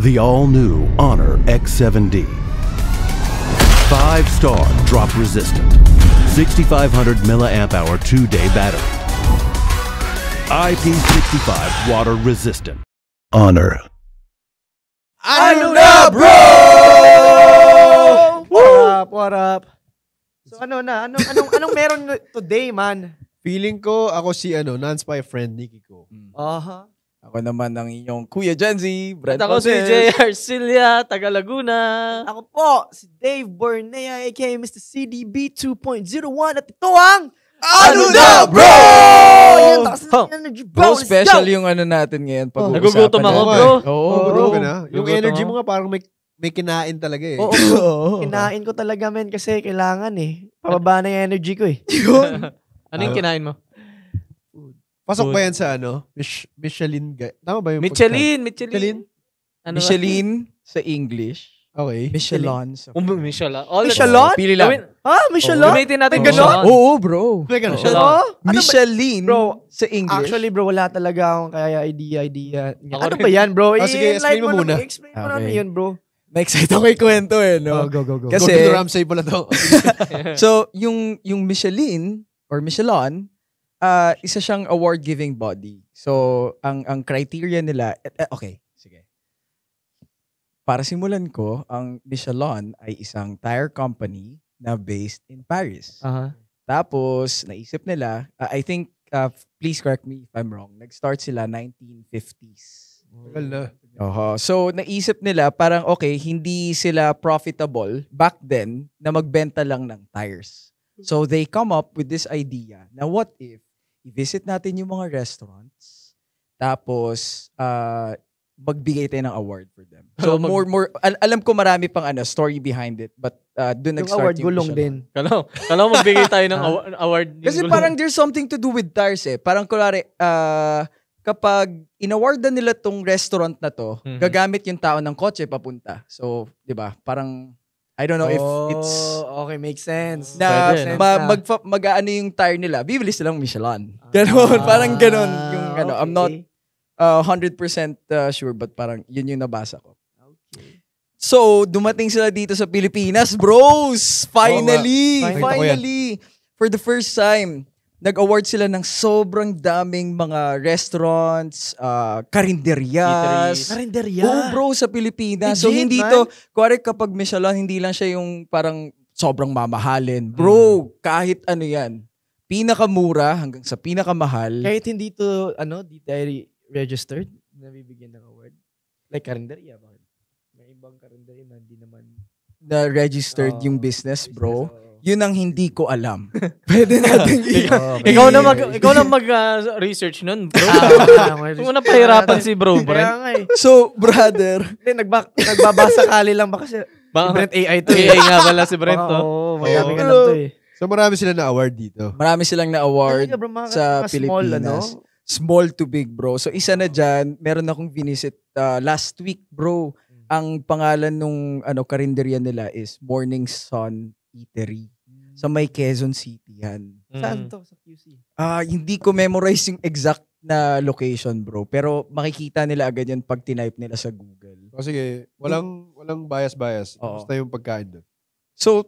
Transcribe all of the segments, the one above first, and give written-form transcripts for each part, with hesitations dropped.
The all-new Honor X7D. 5-star drop resistant. 6,500 milliamp hour 2-day battery. IP65 water resistant. Honor. Ano na, bro? What up? So anong meron today, man? Feeling ko ako si non-spy friend Nikki ko. Aha. Ako naman ang inyong Kuya Genzi, Brent At ako si Valdez. J.R. Cilia, taga Laguna. Ako po, si Dave Bornea, aka Mr. CDB 2.01 at ito ang Ano na, bro? Yan, takas Huh. na energy, Bro, Let's special go! yung ano natin ngayon. Pag-uusapan Nagugutom ako, natin. bro. Oo, Bro, bro. ka na. Yung Nagugutom energy ako. mo nga parang may kinain talaga eh. Oo, kinain ko talaga, men, kasi kailangan eh. Pababa na yung energy ko eh. Ano yung kinain mo? Pasok ba yan sa Michelin guy? Tama ba yung Michelin. Michelin? Ano Michelin sa English. Okay. Michelin sa Michelin. Michelin? Pili lang. Michelin? Gamitin natin May ganon? Michelin. Oo, bro. May ganun siya. Michelin. Ano? Ano ba? Michelin Bro, sa English. Actually, bro, wala talaga akong kaya idea. Ako Ano rin. ba yan, bro? Sige, explain mo muna. Explain mo na Okay. yun, bro. Na-excite ako ikwento eh, no? Go. Kasi- Gordon Ramsay pala to. So, yung Michelin or Michelin, isa siyang award-giving body. So, ang criteria nila, okay, sige. Para simulan ko, ang Michelin ay isang tire company na based in Paris. Aha. Tapos, naisip nila, I think, please correct me if I'm wrong, nag-start sila 1950s. Tagal na. So, naisip nila, parang okay, hindi sila profitable back then na magbenta lang ng tires. So, they come up with this idea na what if i-visit natin yung mga restaurants, tapos magbigay tayo ng award for them. So, alam ko marami pang story behind it, but doon Yung nag-start award yung gulong Michelin. din. Kala mo magbigay tayo ng award. yung Kasi gulong. parang there's something to do with tires eh. Parang kunwari, kapag inawardan nila tong restaurant na to, gagamit yung tao ng kotse papunta. So, di ba? Parang, I don't know if it's Okay, makes sense. na Pwede, no? mag-ano yung tire nila. Bibili silang Michelin. Ganon, parang ganon. Yung I'm not 100% sure, but parang yun yung nabasa ko. Okay. So, dumating sila dito sa Pilipinas, bros! Finally! Oo nga. Finally! For the first time, nag-award sila ng sobrang daming mga restaurants, karinderias. Karinderya. Oo, bro, sa Pilipinas. So, Legit, hindi man. to, kuwari kapag Michelin, hindi lang siya yung parang sobrang mamahalin. Bro, kahit ano yan. Pinakamura hanggang sa pinakamahal. Kahit hindi to, di tayo registered, nabibigyan ng award. Like karinderya, bakit? May ibang karinderya na hindi naman Na registered yung business, bro. Yun ang hindi ko alam. Pwede natin Ikaw na mag-research nun, bro. Kung na pahirapan si bro, Kaya Brent. nga eh. So, brother, Hindi, nagbabasa kali lang ba kasi Baka- Brent AI to AI nga pala si Brent, to. Oo, madami ka Oo. lang to eh. So marami sila na award dito. marami silang na-award Talaga, bro, mga sa small, Pilipinas. Small to big, bro. So, isa na dyan, meron akong visit last week, bro. Ang pangalan nung karinderya nila is Morning Sun Eatery. Sa may Quezon City yan. Saan to? Sa QC? Hindi ko memorize yung exact na location, bro. Pero makikita nila agad yan pag tinype nila sa Google. O sige, walang bias. Oo. Basta yung pagkain doon. So,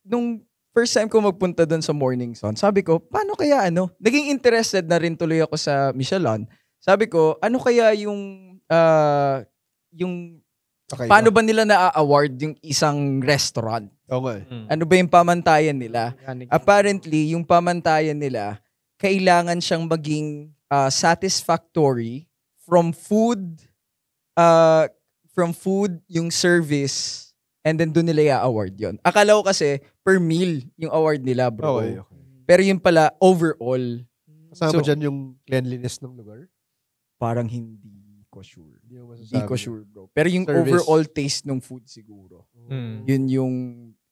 nung first time ko magpunta doon sa Morning Sun, sabi ko, paano kaya Naging interested na rin tuloy ako sa Michelin. Sabi ko, ano kaya yung Okay. paano ba nila na-award yung isang restaurant? Oo nga eh. Ano ba yung pamantayan nila? Apparently, yung pamantayan nila, kailangan siyang maging satisfactory from food, yung service, and then doon nila i-award yon. Akala ko kasi per meal yung award nila, bro. Okay. Pero yun pala, overall, Kasama So- dyan yung cleanliness ng lugar? parang hindi ko sure. Hindi mo masasabi. Hindi ko sure, bro. Pero yung Service. overall taste ng food siguro. Mm. Yun yung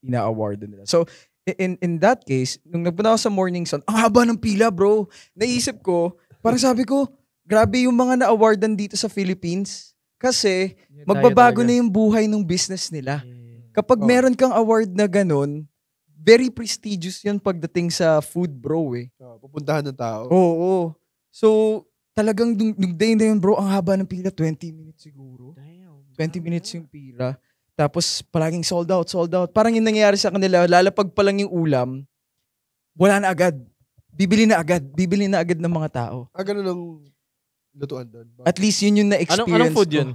ina-award nila. So, in that case, nung nagpunta ako sa Morning Sun, ang haba ng pila, bro. Naisip ko, parang sabi ko, grabe yung mga na-awardan dito sa Philippines. Kasi, magbabago na yung buhay ng business nila. Kapag Oh. meron kang award na ganun, very prestigious yun pagdating sa food, bro, eh. Pupuntahan ng tao. Oo. So, talagang nung day na yun, bro, ang haba ng pila, 20 minutes siguro. 20 minutes yung pila. Tapos palaging sold out, sold out. Parang yung nangyayari sa kanila, lalapag pa lang yung ulam, wala na agad. Bibili na agad ng mga tao. Ganun ang lutuan doon. At least yun yung na-experience Anong food ko. yun?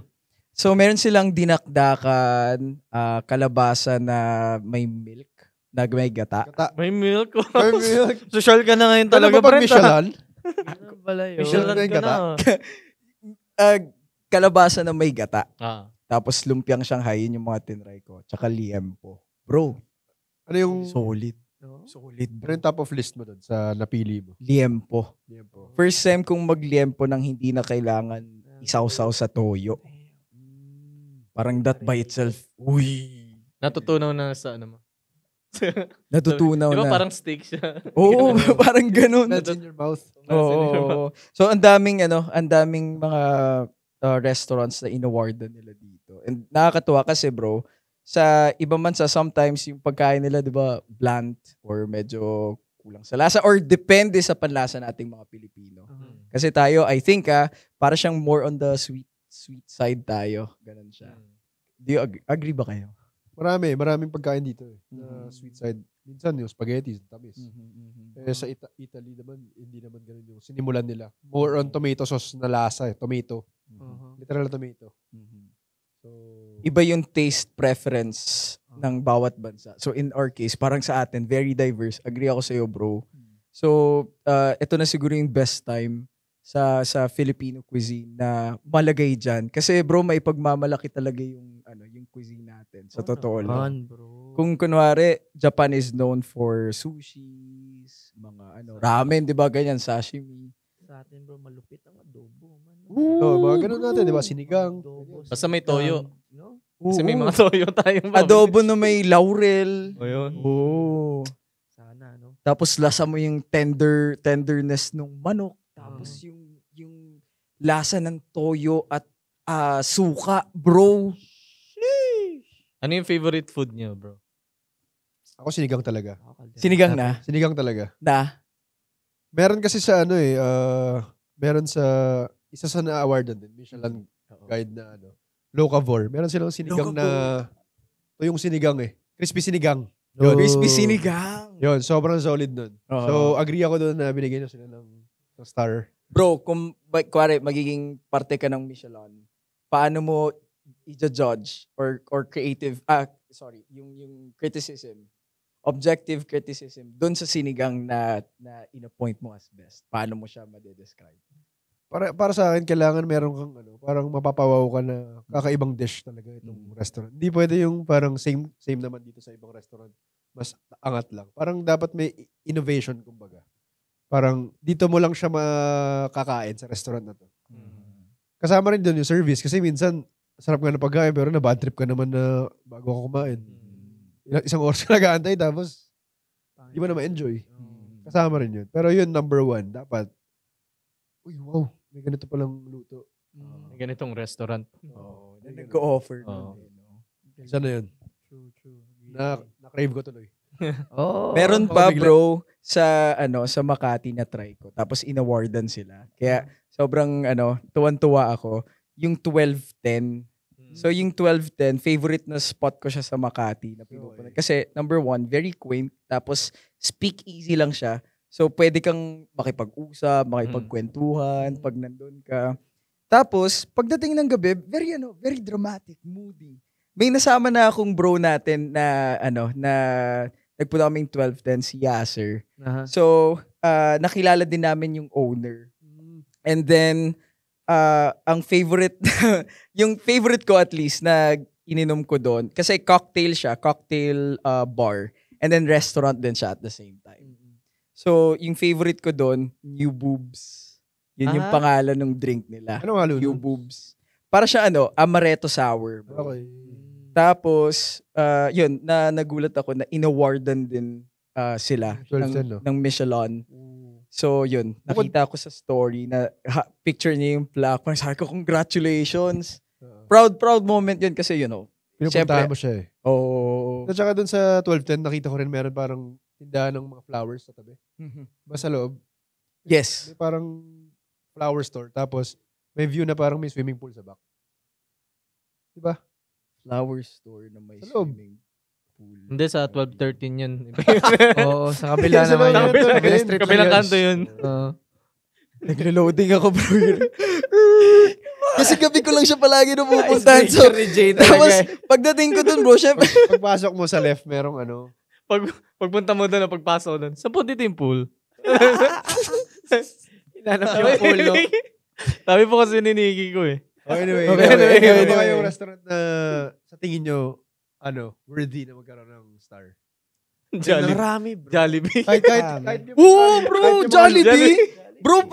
So meron silang dinakdakan, kalabasa na may milk, na may gata. May milk. May milk. Social ka na ngayon Talaga talaga, ba pag Brent, Michelin? Ano pala yun? Michelin May ka gata. na. Kalabasa na may gata. Ah. Tapos lumpiang Shanghai, yun yung mga tinry ko. Tsaka liempo. Bro, Ano yung solid. No? Solid, ano bro. yung top of list mo doon sa napili mo? Liempo. Yan po. First time kong magliempo nang hindi na kailangan isaw-saw sa toyo. Parang that by itself, uy, Natutunaw na sa ano mo. natutunaw Di ba na. parang steak siya? Oo, parang ganun. Melts in your mouth. Oo. So ang daming mga restaurants na inawardan nila dito. And nakakatuwa kasi bro, sa ibang bansa sometimes yung pagkain nila 'di ba bland or medyo kulang sa lasa or depende sa panlasa nating mga Pilipino. Kasi tayo I think para siyang more on the sweet side tayo, ganun siya. Do you agree ba kayo? Maraming pagkain dito eh. Na sweet side. Minsan yung spaghetti, tamis. Eh sa Italy naman, hindi naman ganun yung sinimulan nila. More on tomato sauce na lasa eh. Tomato. Literal na tomato. So, Iba yung taste preference ng bawat bansa. So in our case, parang sa atin, very diverse. Agree ako sa'yo, bro. So, ito na siguro yung best time sa Filipino cuisine na malagay dyan. Kasi bro, may pagmamalaki talaga yung cuisine natin. Sa totoo lang. Bro. Kung kunwari, Japan is known for sushis, mga ramen, di ba? Ganyan, sashimi. Sa atin bro, malupit ang adobo. Man. mga ganun natin, di ba? Sinigang. Adobo. Basta may toyo. No? Kasi may mga toyo tayong Adobo na may laurel. O yun. Oo. Sana, no? Tapos lasa mo yung tenderness ng manok. Tapos yung lasa ng toyo at suka, bro. Ano yung favorite food niyo, bro? Ako sinigang talaga. Sinigang na? Sinigang talaga. Na? Meron kasi sa meron sa isa sa na-awardan din, Michelin guide na Locavor. Meron silang sinigang na yung sinigang eh. Crispy sinigang. Yun. Crispy sinigang. Yun, sobrang solid nun. Oo. So, agree ako doon na binigyan na sila ng star. Bro, kung kuwari magiging parte ka ng Michelin, paano mo i-judge or creative, yung criticism, objective criticism, doon sa sinigang na in-appoint mo as best? Paano mo siya ma-describe? Para sa akin, kailangan meron kang parang mapapawaw ka na kakaibang dish talaga itong restaurant. Hindi pwede yung parang same naman dito sa ibang restaurant. Mas angat lang. Parang dapat may innovation, kumbaga. Parang dito mo lang siya makakain sa restaurant na to. Kasama rin doon yung service kasi minsan sarap nga na pagkain pero na bad trip ka naman na bago ako kumain. Isang oras ka nag-aantay tapos di mo na ma-enjoy. Kasama rin yun. Pero yun, number one, dapat uy, wow, may ganito palang luto. May ganitong restaurant. Nag-offer. Sana yun. True. Na-crave ko tuloy. Oh. Meron Baka pa bigla. bro sa Makati na try ko. Tapos inawardan sila. Kaya sobrang tuwan-tuwa ako. Yung 1210. So yung 1210, favorite na spot ko siya sa Makati na pinupunan. Kasi number one, very quaint. Tapos speak easy lang siya. So pwede kang makipag-usap, makipagkwentuhan pag nandun ka. Tapos pagdating ng gabi, very dramatic, moody. May nasama na akong bro natin na nagpunta kaming 1210 si Yasser. So nakilala din namin yung owner. And then ang favorite yung favorite ko at least na ininom ko doon kasi cocktail bar and then restaurant din siya at the same time. So yung favorite ko doon, New Boobs. Yun yung pangalan ng drink nila. Ano nga New Boobs. Para siya amaretto sour. Bro. Okay. Tapos yun nagulat ako na inawardan din sila 1210, ng Michelin. So, yun. Nakita ko sa story na picture niya yung plaque. Parang sabi ko, congratulations. Proud moment yun kasi, Pinupuntahan mo siya eh. Oo. At saka dun sa 1210, nakita ko rin meron parang tindahan ng mga flowers sa tabi. Basta loob. Yes. May parang flower store. Tapos, may view na parang may swimming pool sa back. Diba? Flower store na may Sa loob. swimming pool. Hindi, sa 12-13 yun. Oo, sa kabila Sa naman. kabila- yun. kabila- strip Kabilang na yun. kanto yun. Oo. Naglo-loading ako, bro. Kasi gabi ko lang siya palagi na pupuntahan. So, Icebreaker ni Jay talaga tapos, eh. pagdating ko dun, bro, syempre, Pagpasok mo sa left, merong ano. Pagpunta mo doon, pagpasok doon, saan po dito yung pool? Hinanap yung pool, no? Sabi po kasi ni Nikki ko eh. Anyway, Okay, ano ba anyway. yung restaurant na sa tingin nyo, worthy na magkaroon ng star? Marami, bro. Jollibee. Kahit yung Oo, bro, kahit yung mga- Jollibee. Bro,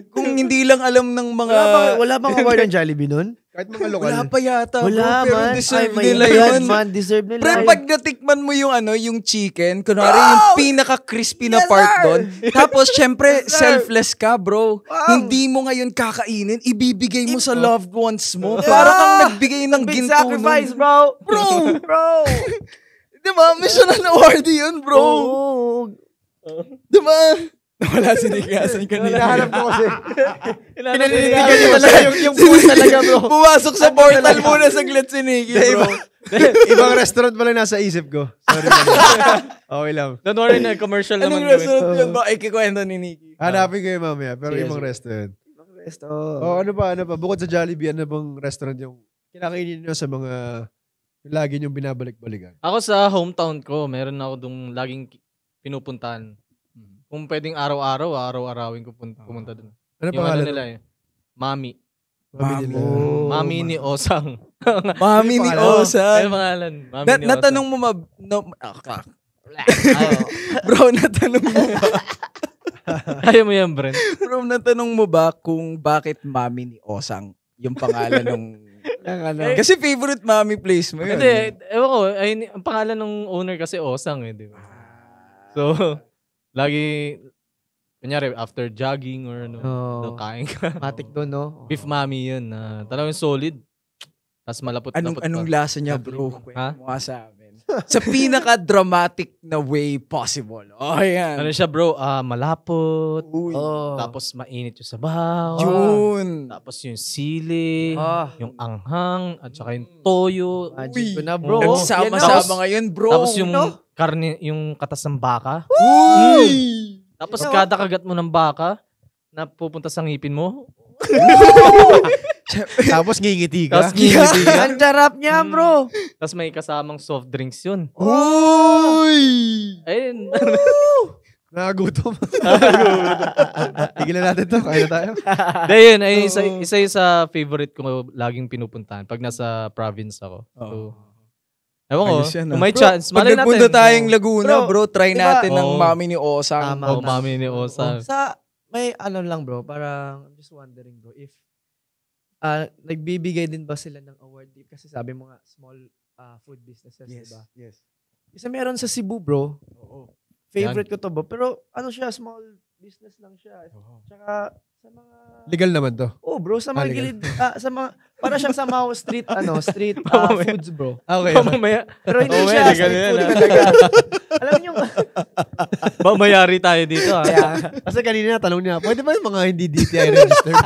kung hindi lang alam ng mga... Wala bang award ng Jollibee nun? Kahit mga lokal. Wala pa yata, Wala, bro. Pero man. deserve Ay, nila may yun. man. Deserve nila. Pre, pag natikman mo yung chicken, kunwari yung pinaka-crispy na part doon, tapos syempre, selfless ka, bro. Hindi mo ngayon kakainin, ibibigay mo sa loved ones mo. Para kang nagbigay ng Big ginto sacrifice, nun. bro. Bro! Bro. Diba? Mission na awardee yun, bro. Oo. Diba? Wala sinikasan kanina. Hinahanap ko kasi. Pinaliligan niya talaga yung pool talaga, bro. Pumasok sa portal muna saglit si Nikki, bro. Ibang restaurant pala nasa isip ko. Sorry. Okay lang. Don't worry na, commercial Anong naman gawin. restaurant yun ba? Ay, kikwento ni Nikki. Hanapin ko yun mamaya. Pero Sige, ibang sige. restaurant. Resto. Oh, ano pa? Bukod sa Jollibee, ano bang restaurant yung kinakainin nyo sa mga yung lagi nyong binabalik-balikan? Ako sa hometown ko, meron ako dong laging pinupuntahan. Kung pwedeng araw-arawin ko pumunta doon. Ano Yung pangalan? nila eh. Mami. Mami nila. Mami ni Osang. Mami ni Ano Osa. pangalan? Mami ni Osang. Natanong mo bro, natanong mo ba? Kaya mo yan, Brent. Bro, natanong mo ba kung bakit Mami ni Osang yung pangalan ng... Kasi favorite Mami place mo yun. Hindi, ewan ko. Ang pangalan ng owner kasi Osang eh, di ba? So, lagi, kunyari, after jogging or ano, kain ka. Matik doon, no? Beef Mami yun. Talagang solid. Tapos malapot-lapot Anong pa. lasa niya, bro? Ha? Mukha sa amin. Sa pinaka-dramatic na way possible. Oh, yan. Ano siya bro? Malapot. Uy. Oh. Tapos mainit yung sabaw. Yun. Tapos yung sili. Ah. Yung anghang. At saka yung toyo. Imagine ko na, Oo. bro. Nagsama-sama ngayon, bro. Tapos yung karne, yung katas ng baka. Uy! Tapos kada kagat mo ng baka, na pupunta sa ngipin mo. Tapos ngingiti ka. Tapos ngingiti ka. Ang sarap niya, bro. Tapos may kasamang soft drinks yun. Uy! Ayun. Nakagutom. Tigilan natin to. Kaya na tayo. Ayun, ay isa yun sa favorite ko laging pinupuntahan pag nasa province ako. So, ewan ko, Ayos yan, kung ah. may Bro, chance, Pag malay nagpunta natin. tayong Laguna, Bro, bro, try diba? natin ng Oo. Mami ni Osang. Tama. Mami ni Osa. May ano lang, bro. Parang, I'm just wondering, bro, if nagbibigay din ba sila ng award? Kasi sabi mo nga, small food businesses, diba? Yes. Kasi meron sa Cebu, bro. Favorite ko to, bro. Pero ano siya, small business lang siya. Tsaka sa mga... Legal naman to. Oh, bro, sa mga legal. gilid, sa mga, para siyang sa mga street foods, bro. Okay. Mamaya, Pero hindi mamaya, siya legal street yan, food ah. talaga. Alam niyo, mamayari tayo dito ah. Kasi kanina tanong niya, pwede ba yung mga hindi DTI registered?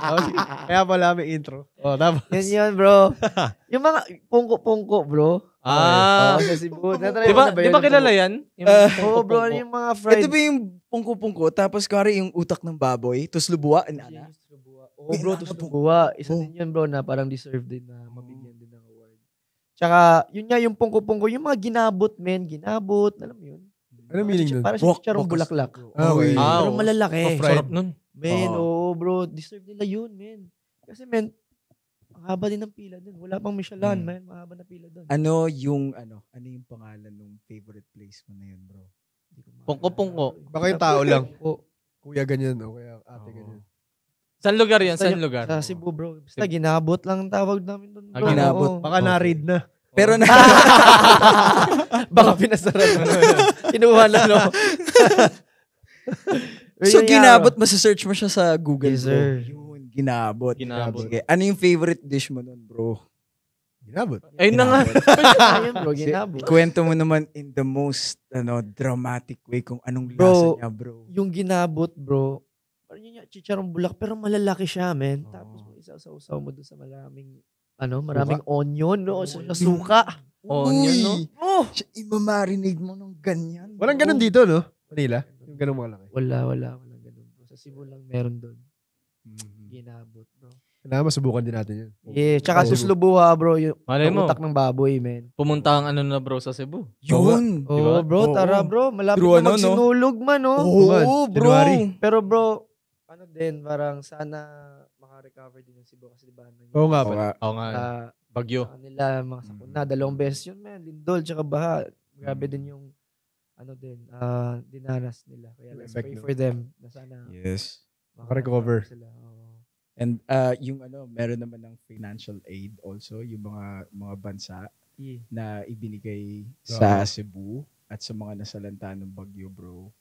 Okay. Kaya pala may intro. Oh, tapos. yan, bro. Yung mga pungko-pungko, bro. Ah. Sa Cebu. Natry Di mo ba, na ba di yun, ba yung kilala pungko? yan? Oo, bro. Ano yung mga fried? Ito ba yung pungko-pungko, tapos kari yung utak ng baboy, tapos lubuwa, ana? Oo, bro. Tustubuwa. Isa din yun, bro, na parang deserve din na mabigyan din ng award. Tsaka, yun nga, yung pungko-pungko, yung mga ginabot, men. Ginabot. Alam mo yun? Ano meaning nun? Parang siya chicharong bulaklak. Okay. Ah, Pero malalaki. Sarap nun. Men, Oo. oo, bro. Deserve nila yun, men. Kasi, men, ang haba din ng pila dun. Wala pang Michelin, men. Mahaba na pila dun. Ano yung pangalan ng favorite place mo na yun, bro? Pungko-pungko. Baka yung tao lang. Oo. Kuya ganyan o kaya ate ganyan. Saan lugar yan? Saan lugar? Sa Cebu, bro. Basta ginabot lang ang tawag namin doon, bro. Ginabot. Oo. Baka na-read na. Pero na... Baka pinasarap mo. Kinuha na, no? so, Yun nga, ginabot, bro. masa-search mo siya sa Google, Yes, bro. sir. Yun, ginabot. Ginabot. Sige. Ano yung favorite dish mo nun, bro? Ginabot. Ayun na nga. Ayun, bro. Ginabot. Ikwento mo naman in the most dramatic way kung anong lasa Bro, niya, bro. Yung ginabot, bro, parang yun yung chicharong bulak, pero malalaki siya, men. Tapos mo isa-usaw mo doon sa maraming maraming onion, no? Suka. Onion, no? Oh! Imamarinate mo ng ganyan. Walang ganun dito, no? Manila. Yung ganun malaki. Wala ganun, bro. Sa Cebu lang meron doon. Ginabot, bro. Kailangan masubukan din natin yan. Yeah, tsaka suslubuha, bro. Yung Malay mo. utak ng baboy, man. Pumunta ang na bro sa Cebu. Yun. Oh, bro, Oo. tara, bro. Malapit True, na magsinulog man, no? Oo, bro. January. Pero, bro, parang sana maka-recover din yung Cebu kasi diba, Oo nga pala. Oo nga. Bagyo. Nila, mga sakuna, 2 beses yun, man. Lindol, tsaka baha. Grabe din yung, dinanas nila. Kaya let's Effect, pray no? for them na sana Yes. Maka-recover. sila. Oo. And yung meron naman ng financial aid also, yung mga bansa Yeah. na ibinigay sa Cebu at sa mga nasalanta ng bagyo, bro.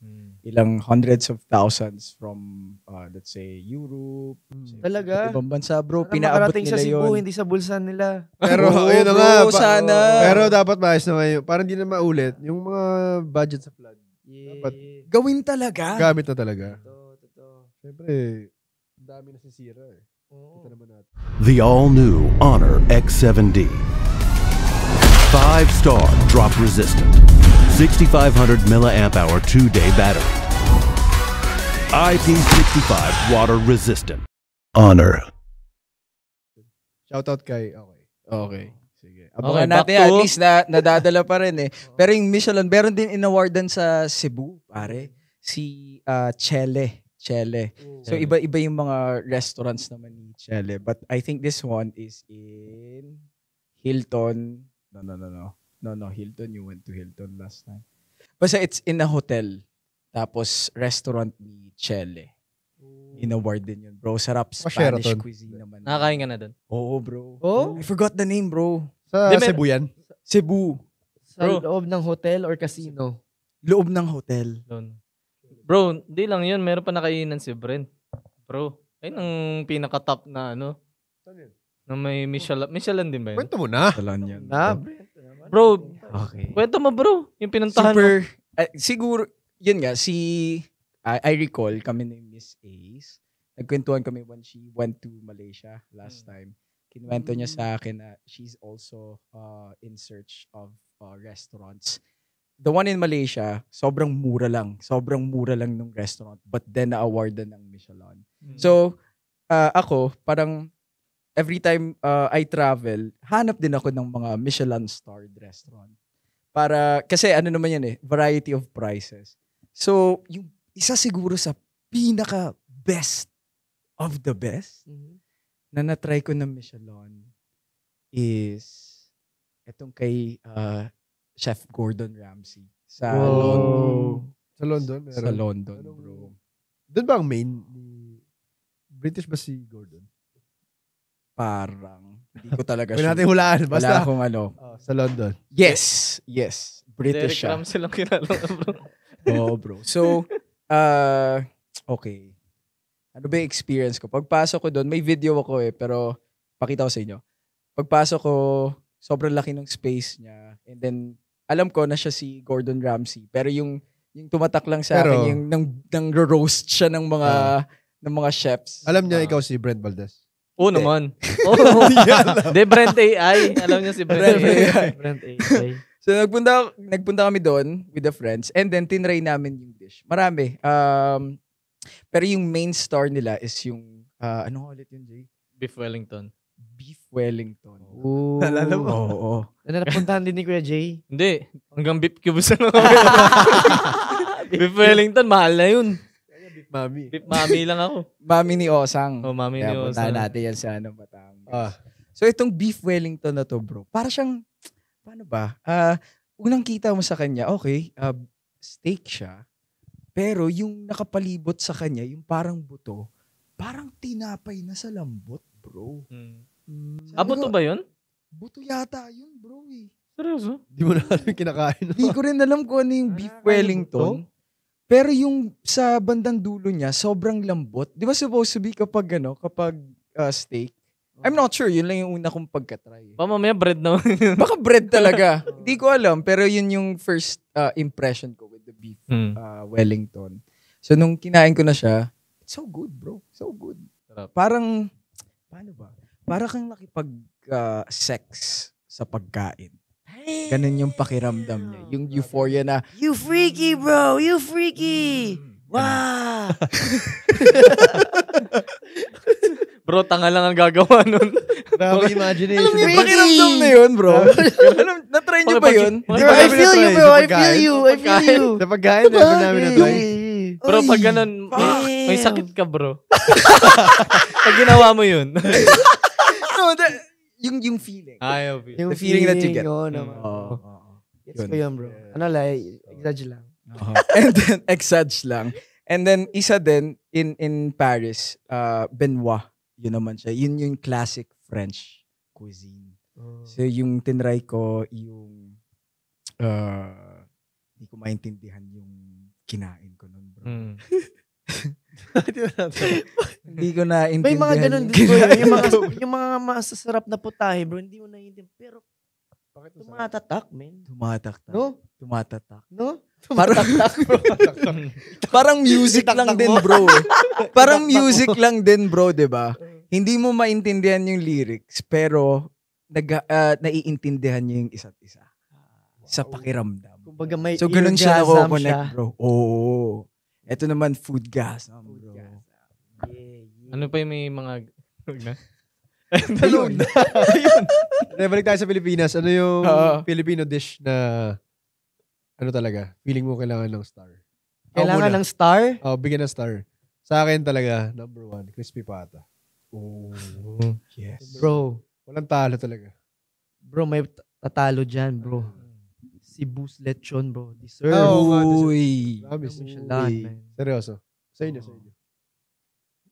Ilang hundreds of thousands from, let's say, Europe. Talaga? Ibang bansa, bro. Sana Pinaabot makarating nila sa Cebu, yun. hindi sa bulsa nila. Pero, Oo, ayun na bro, nga. sana. Pero dapat maayos na ngayon. Parang hindi na maulit. Yung mga budget sa flood. Dapat Gawin talaga. gamit na talaga. Totoo. Siyempre, ang dami nasisira eh. Oo. Kita naman natin. The all-new Honor X7D. 5-star drop resistant. 6,500 milliamp hour 2-day battery. IP65 water resistant. Honor. Shoutout kay, Okay. Sige. Okay, Abangan back natin. At to- least nadadala pa rin eh. Pero yung Michelin, meron din in-awardan sa Cebu, pare. Si Chele. So iba-iba yung mga restaurants naman ni Chele. But I think this one is in Hilton. No, Hilton. You went to Hilton last time. Basta it's in a hotel. Tapos restaurant ni Chele. In-award din yun, bro. Sarap Spanish Sheraton. cuisine naman. Nakakain ka na doon. Oo, bro. Oh? I forgot the name, bro. Sa Di, Cebu yan. Cebu. Sa Bro. loob ng hotel or casino? Loob ng hotel. Doon. Bro, di lang yun. Meron pa nakainan si Brent. Bro, ayun ang pinaka-top na na may Michelin din ba yun? Kwento mo na. Talan yan. Brent. Bro, Okay. kwento mo bro. Yung pinuntahan mo. Super, siguro, yun nga, I recall kami ni Miss Ace. Nagkwentuhan kami when she went to Malaysia last time. Kinuwento niya sa akin na she's also in search of restaurants. The one in Malaysia, sobrang mura lang. Sobrang mura lang ng restaurant. But then, na-awardan ng Michelin. So, ako, parang every time I travel, hanap din ako ng mga Michelin-starred restaurant. Kasi ano naman yan variety of prices. So, yung isa siguro sa pinaka-best of the best na na-try ko ng Michelin is etong kay Chef Gordon Ramsay sa London. Sa London? Meron. Sa London, Anong- bro. Doon ba ang main? British ba si Gordon? Parang, hindi ko talaga Huwag natin hulaan. Wala Basta, akong ano. sa London. Yes. Derek British siya. Ramsey lang kilala bro. Oo, bro. So, okay. Ano ba yung experience ko? Pagpasok ko doon, may video ako pero pakita ko sa inyo. Pagpasok ko, sobrang laki ng space niya. And then, alam ko na siya si Gordon Ramsay. Pero yung tumatak lang sa Pero- akin, yung nang roast siya ng mga chefs. Alam niya ikaw si Brent Valdez. Oo naman. Oo. De Brent AI. Alam niya si Brent AI. Brent AI. So, nagpunta kami doon with the friends. And then, tinry namin yung dish. Marami. Pero yung main star nila is yung, ano ulit yun, Jay? Beef Wellington. Beef Wellington. Ooh. Naalala mo? Oo. Napuntahan din ni Kuya Jay. Hindi. Hanggang beef cubes na kami. Beef Wellington, mahal na yun. Beef Mami. Beef mami lang ako. Mami ni Osang. Oh, mami Kaya ni puntahan Osang. natin yan sa Batangas. Ah. So, itong Beef Wellington na to, bro, para siyang, paano ba? Unang kita mo sa kanya, okay, steak siya, pero yung nakapalibot sa kanya, yung parang buto, parang tinapay na sa lambot, bro. Sabi Buto ko, ba yun? Buto yata yun, bro. Seryoso? Di mo na alam yung kinakain. Hindi ko rin alam kung ano yung Beef Wellington. Pero yung sa bandang dulo niya, sobrang lambot. Di ba supposed to be kapag steak? I'm not sure. Yun lang yung una kong pagkatry. Mamaya bread naman yun. Baka bread talaga. Hindi ko alam. Pero yun yung first impression ko with the Beef Wellington. So nung kinain ko na siya, it's so good, bro. So good. Sarap. Parang, paano ba? Para kang sex sa pagkain. Ganun yung pakiramdam niya. Yung euphoria na, You freaky, bro! You freaky! Wow! Bro, tanga lang ang gagawa nun. Grabe imagination. alam mo yung pakiramdam na yun, bro? Na-try niyo ba yun? Bro, I feel you, bro. I feel you. I feel you. Sa pagkain, never namin na-try. Bro, pag ganun, may sakit ka, bro. Pag ginawa mo yun. No, yung feeling. Ayaw. Yung The feeling that you get. Oo naman. Oo. Gets ko yun, bro. Ano lang, exagge lang. And then, exage lang. And then, isa din, in Paris, Benoit, yun naman siya. Yun yung classic French cuisine. So, yung tinry ko, yung, hindi ko maintindihan yung kinain ko nun, bro. Hindi ko naintindihan. May mga ganun din, bro. Yung mga masasarap na putahe, bro, hindi mo naiintindihan. Pero, tumatatak, man. Tumatatak. No? Tumatatak. No? Parang music lang din, bro. Parang music lang din, bro, 'di ba? Hindi mo maintindihan yung lyrics, pero naiintindihan niyo yung isa't isa. Sa pakiramdam. Kumbaga may So, ganun siya orgasm nako-connect, bro. Oo. Ito naman, food gas, bro. Ano pa yung may mga... Ayun. Balik tayo sa Pilipinas. Ano yung Filipino dish na ano talaga? Feeling mo kailangan ng star? Kailangan ng star? Bigyan ng star. Sa akin talaga, number 1, crispy pata. Oh. Yes. Bro. Walang talo talaga. Bro, may tatalo dyan, bro. Cebu's lechon, bro. Deserve. Uy. Promise. Lahat, man. Seryoso. Sa inyo.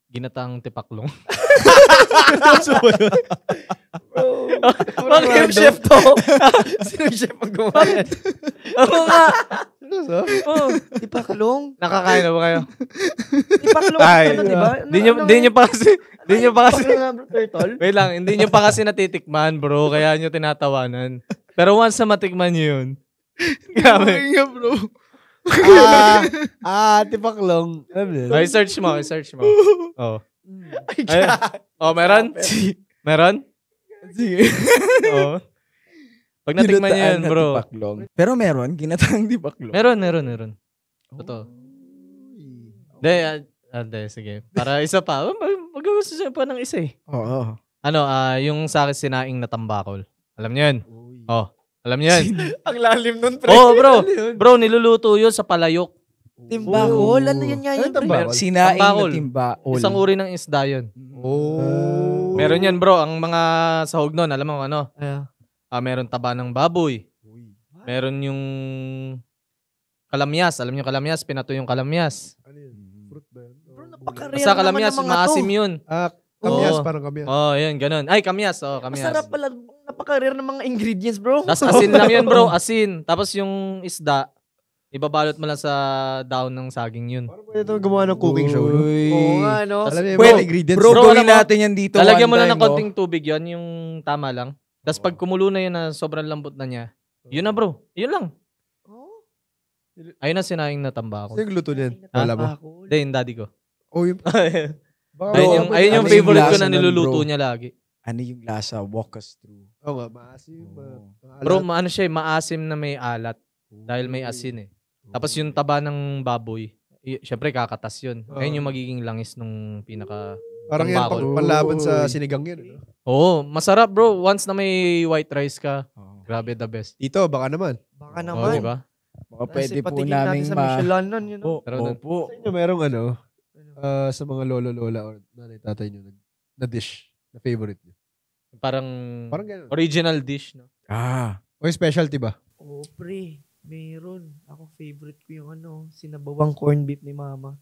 Ginataang tipaklong. Bakit yung chef to? Sino yung chef ang gumawa? Oo nga. Seryoso? Oh, tipaklong. Nakakain na ba kayo? Tipaklong. Ay. Ano, diba? Hindi nyo pa kasi... Hindi nyo pa kasi... Tipaklong na, bro, turtle. Wait lang, hindi nyo pa kasi natitikman, bro. Kaya nyo tinatawanan. Pero once na matikman nyo yun, grabe. bro. Tipaklong. Alam niyo? Okay, search mo. Oh. Meron? Meron? Sige. Oh. Pag natikman nyo yun, bro. Pero meron, ginataang tipaklong. Meron. Totoo. Hindi, sige. Para isa pa. Mag-gusto siya pa ng isa eh. Oo. Ano, yung sa akin sinaing na tambakol. Alam niyo yun? Alam niyo yun? Ang lalim nun, pre. Bro. Bro, niluluto yun sa palayok. Timbakol? Ano yun nga yun, pre? Sinaing na Tambakol. timbaol. Isang uri ng isda yun. Meron yan, bro. Ang mga sahog nun, alam mo ano? Meron taba ng baboy. Meron yung kalamyas. Alam niyo kalamyas? Pinato yung kalamyas. Ano yun? Fruit ba yun? Bro, napaka-rare Basta naman kalamyas, ng mga maasim to. yun. Kamyas, Oo. parang kamyas. Yun, ganun. Ay, kamyas. Kamyas. Masarap pala. Napaka-rare ng mga ingredients, bro. Tapos asin lang yun, bro. Asin. Tapos yung isda, ibabalot mo lang sa daon ng saging yun. Parang pwede ito gumawa ng cooking show, no? Oo nga, no? Alam niyo, Well, mga ingredients. Bro, Bro, gawin alam mo, natin yan dito Lalagyan mo one lang time, ng konting tubig yun, yung tama lang. Tapos pag kumulo na yun na sobrang lambot na niya, yun na, bro. Yun lang. Ayun na sinaing na tambako. Sino yung luto niyan? Wala mo? Hindi, yung daddy ko. Yung... Ayun yung ano favorite yung ko lasa na nun, niluluto bro? niya lagi. Ano yung lasa? Walk us through. Oo nga, maasim. Bro, ano siya, maasim na may alat. Dahil may asin eh. Tapos yung taba ng baboy, syempre kakatas yun. Ayun yung magiging langis nung pinaka... Parang yan, tambakol. panlaban sa sinigang yun. No? Oo, masarap bro. Once na may white rice ka, grabe the best. Ito, baka naman. Baka Oo, naman. diba? Baka pwede po patingin namin natin sa Michelin nun, you know? Opo. Sa inyo, merong sa mga lolo-lola or nanay-tatay nyo na dish na favorite nyo? Parang Parang gano'n. original dish, no? O yung specialty ba? Oo, pre. Meron. Ako favorite ko yung sinabawang corned beef ni mama.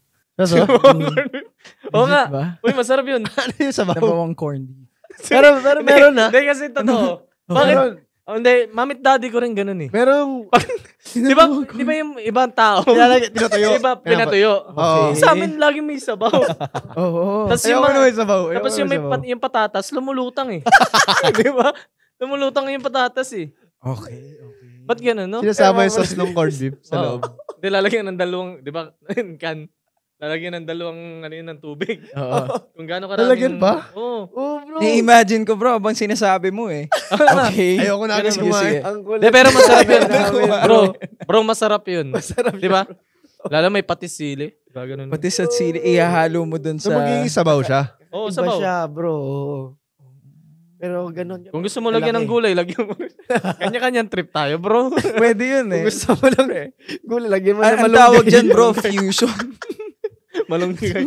Oo nga. Ba? Uy, masarap yun. Ano yung sabaw? Nabawang corned beef. Pero meron na. Hindi kasi totoo. Bakit? Hindi, mamit daddy ko rin ganun eh. Merong... Di ba yung ibang tao? Tinatuyo. Iba pinatuyo. Oo. Sa amin lagi may sabaw. Oo. Tapos Ayaw yung, ko na may sabaw. tapos yung, yung patatas, lumulutang eh. Di ba? Lumulutang yung patatas eh. Okay. Ba't ganun, no? Sinasama yung sauce ng corned beef sa loob. Hindi, lalagyan ng dalawang, di ba, can. Lalagyan ng dalawang ng tubig. Oo. Kung gaano karaming... Lalagyan pa? Oo. Oh, bro. I-imagine ko bro, abang sinasabi mo eh. Okay. Ayoko na agad Sige, kumain. sige. Ang kulit. De, pero masarap yun. namin. Bro, masarap yun. Masarap Di ba? Lalo may patis sili. Ganun. Pati sa sili, ihahalo mo dun So sa... magiging sabaw siya. Oo, Iba sabaw. siya, bro. Pero ganun. Kung gusto mo lagyan ng gulay, lagyan mo. Kanya-kanyang trip tayo, bro. Pwede yun eh. Kung gusto mo lang gulay, lagyan mo Ang na ang malunggay. tawag dyan bro, fusion. Malunggay.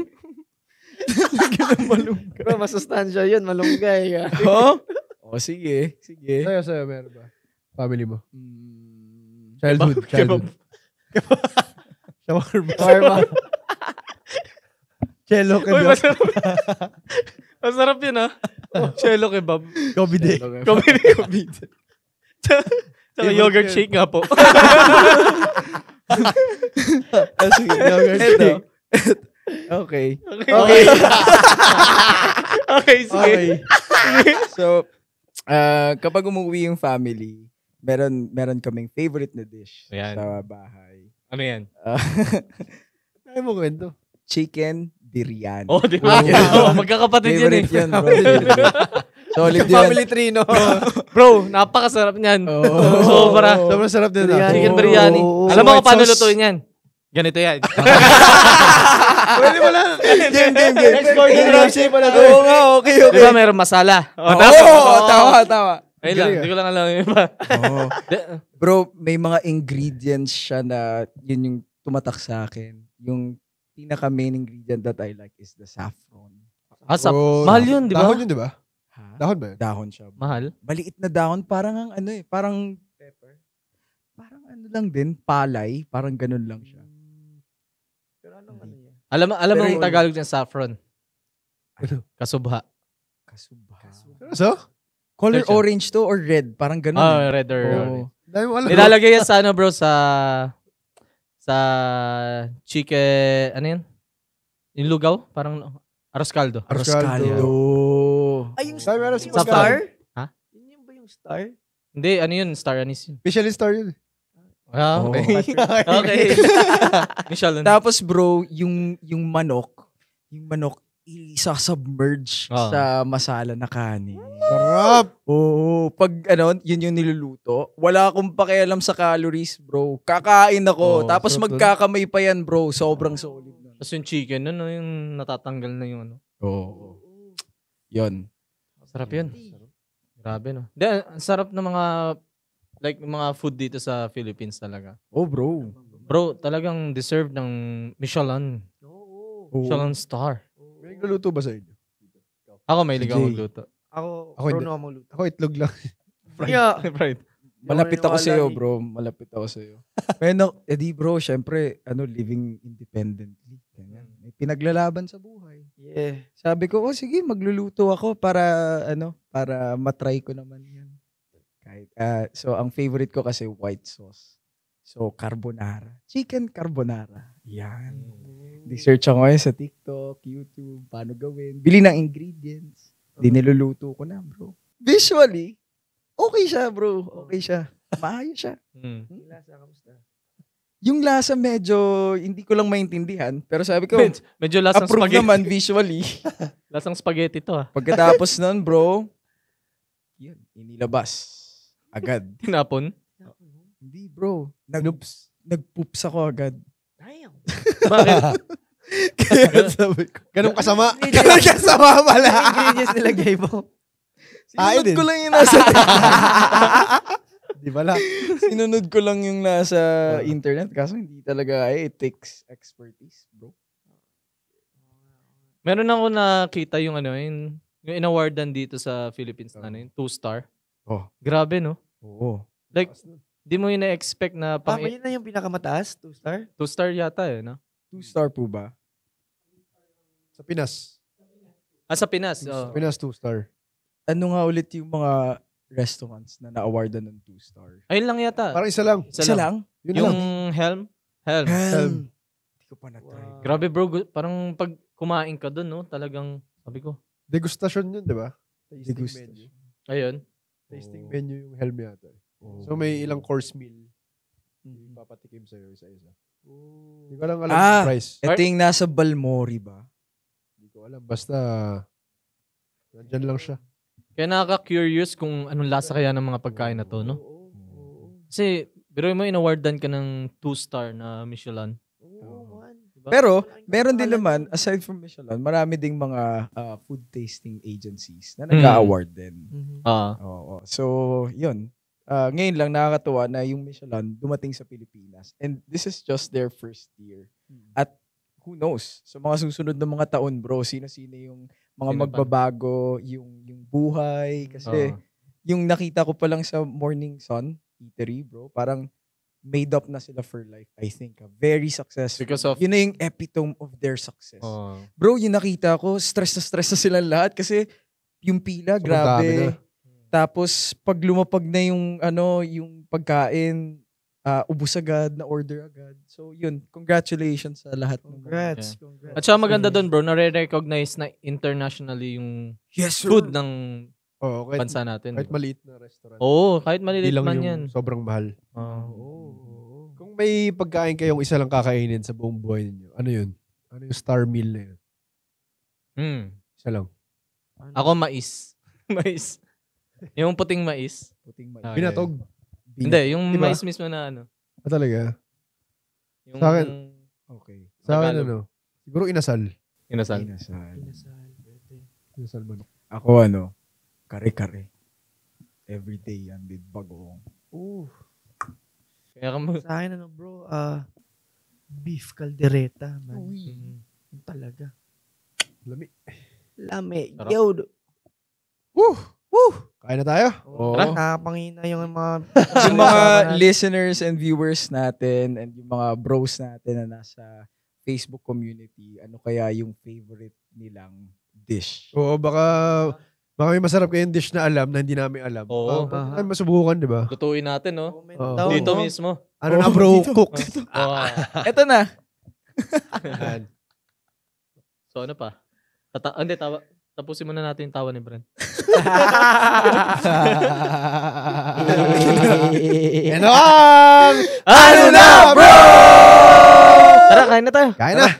Bro, masustansya yun, malunggay. Oh? Oh, sige. Sige. Sa'yo, meron ba? Family mo. Mm, Childhood. Shawarma. Shawarma. Cello Uy, kebab. masarap. Masarap yun, ha? Cello kebab. Kobe day. Kobe. Tsaka yogurt shake nga po. sige. Ito. Okay. Okay. Okay, sige. Okay. So, kapag umuwi yung family, meron kaming favorite na dish Ayan. sa bahay. Ano yan? Ay mo kwento. Chicken biryani. Oh, di ba? Oh, magkakapatid yun eh. Favorite yun, bro. Solid yun. Family tree, no? Bro, napakasarap niyan. Oh. Sobra. Sobrang sarap din Biryani. Chicken na. biryani. Oo. Alam mo White kung paano sauce. lutuin yan? Ganito yan. Pwede mo lang. Game. Next Gordon Ramsay pala to. Oo nga, okay. Di ba meron masala? Oo, tama. Ayun lang, hindi ko lang alam yung iba. Oo. Bro, may mga ingredients siya na yun yung tumatak sa akin. Yung pinaka main ingredient that I like is the saffron. Asap. Oh, Mahal yun, di ba? Dahon yun, di ba? Ha? Dahon ba yun? Dahon siya. Mahal? Maliit na dahon, parang ang ano eh, parang pepper. Parang ano lang din, palay, parang ganun lang siya. Pero anong ano yan? Alam mo Pero ang yun- Tagalog ng saffron? Kasubha. Kasubha. So? Color Search orange to or red, parang ganun. Ah, eh. red or Oo. Dahil mo alam. nilalagay yan sa ano bro, sa chicken, ano yun? Yung lugaw? Parang arroz caldo. Arroz Arroz caldo. caldo. Ay, yung Sabi mo, yung Arroz star? Ha? Yun ba yung star? Hindi, ano yun? Star anise yun. Michelin star yun. Ah, Oo. okay. Okay. Michelin. Tapos bro, yung manok isasubmerge Oo. sa masala na kanin. Sarap. Oo, pag yun yung niluluto, wala akong pakialam sa calories, bro. Kakain ako. Oo, Tapos sarap dun. magkakamay pa yan, bro. Sobrang solid nun. Tapos yung chicken, ano, yung natatanggal na yung ano. Oo. Yun. Sarap yun. Grabe, no? Di, ang sarap ng mga, like, mga food dito sa Philippines talaga. Oh, bro. Bro, talagang deserve ng Michelin. Oo. Michelin star. May nagluluto ba sa inyo? Ako may ligaw Jay. magluto. Ako Ako hindi. no ako magluto. Ako itlog lang. Yeah. Right. Malapit ako naniniwala sa'yo, eh. bro. Malapit ako sa'yo. Pero, di bro, syempre, living independently. Ganyan. May pinaglalaban sa buhay. Yeah. Sabi ko, sige, magluluto ako para, para matry ko naman yan. Kahit, so, ang favorite ko kasi white sauce. So, carbonara. Chicken carbonara. Yan. Di-search ako ngayon sa TikTok, YouTube, paano gawin. Bili ng ingredients. Di niluluto ko na, bro. Visually, okay siya, bro. Okay siya. Maayos siya. Mm. Yung lasa, kamusta? Yung lasa medyo, hindi ko lang maintindihan. Pero sabi ko, Medyo lasang approve spaghetti. naman visually. Lasang spaghetti to, ah. Pagkatapos nun, bro, yun, inilabas. Agad. Tinapon. Hindi, bro. Noops. Nag-poops ako agad. Damn. Bakit? Kaya sabi ko. Ganun kasama. Ganun kasama pala. Ano ingredients nilagay mo? Tayo Sinunod din. ko lang yung nasa Di ba lang? sinunod ko lang yung nasa internet kaso hindi talaga it takes expertise, bro. Meron ako nakita yung ano, yung in-awardan dito sa Philippines na ano, yung 2-star. Oh. Grabe, no? Oo. Like, di mo yun na-expect na pang Yun na yung pinakamataas? 2-star? 2-star yata eh, no? 2-star po ba? Sa Pinas. Ah, sa Pinas. Sa Oh. Pinas 2-star. Ano nga ulit yung mga restaurants na na-awardan ng 2-star? Ayun lang yata. Parang isa lang. Isa lang? Yun Yung lang. Helm. Helm. Hindi ko pa na-try. Grabe bro, parang pag kumain ka doon, no? Talagang, sabi ko, Degustation yun, di ba? Tasting Degustation. menu. ayun. Tasting Oh. menu yung Helm yata. So may ilang course meal. Papatikim sa'yo isa-isa. Hindi ko lang alam yung price. Ito yung nasa Balmori ba? Hindi ko alam. Basta, nandyan lang siya. Kaya nakaka-curious kung anong lasa kaya ng mga pagkain na to, no? Kasi, biruin mo, in-awardan ka ng 2-star na Michelin. Diba? Pero, meron din naman, aside from Michelin, marami ding mga food tasting agencies na nag-award din. Oo. So, yun. Ngayon lang nakakatuwa na yung Michelin dumating sa Pilipinas. And this is just their first year. At who knows? Sa mga susunod na mga taon, bro, sino-sino yung mga magbabago, yung buhay. Kasi yung nakita ko pa lang sa Morning Sun Eatery, bro, parang made up na sila for life, I think. Very successful. Because of... Yun na yung epitome of their success. Bro, yung nakita ko, stress na sila lahat kasi yung pila, grabe. Tapos, pag lumapag na yung, yung pagkain, ubus agad, na-order agad. So, yun. Congratulations sa lahat. Congrats. At saka maganda doon, bro, na-recognize na internationally yung food ng bansa natin. Kahit maliit na restaurant. Oo, kahit maliit man yan. Sobrang mahal. Kung may pagkain kayong isa lang kakainin sa buong buhay ninyo, ano yun? Ano yung star meal na yun? Isa lang. Ako, mais. Mais. Yung puting mais. Binatog. Hindi, yung mais mismo na ano. Talaga? Yung, sa akin, okay. Sa akin siguro inasal. Inasal manok. Ako kare-kare. Everyday yan with bagoong. Kaya sa akin bro, beef caldereta, man. Yung talaga. Lami. Yo. Kain na tayo? Nakapangina yung mga yung mga listeners and viewers natin and yung mga bros natin na nasa Facebook community, ano kaya yung favorite nilang dish? Oo, baka may masarap kayong dish na alam na hindi namin alam. Oo. Ay, masubukan, di ba? lutuin natin, no? Dito Dito mismo. Ano na bro? Cook. Eto na. So, ano pa? Tapusin muna natin yung tawa ni Brent. Ano na, bro? Tara, kain na tayo. Kain na.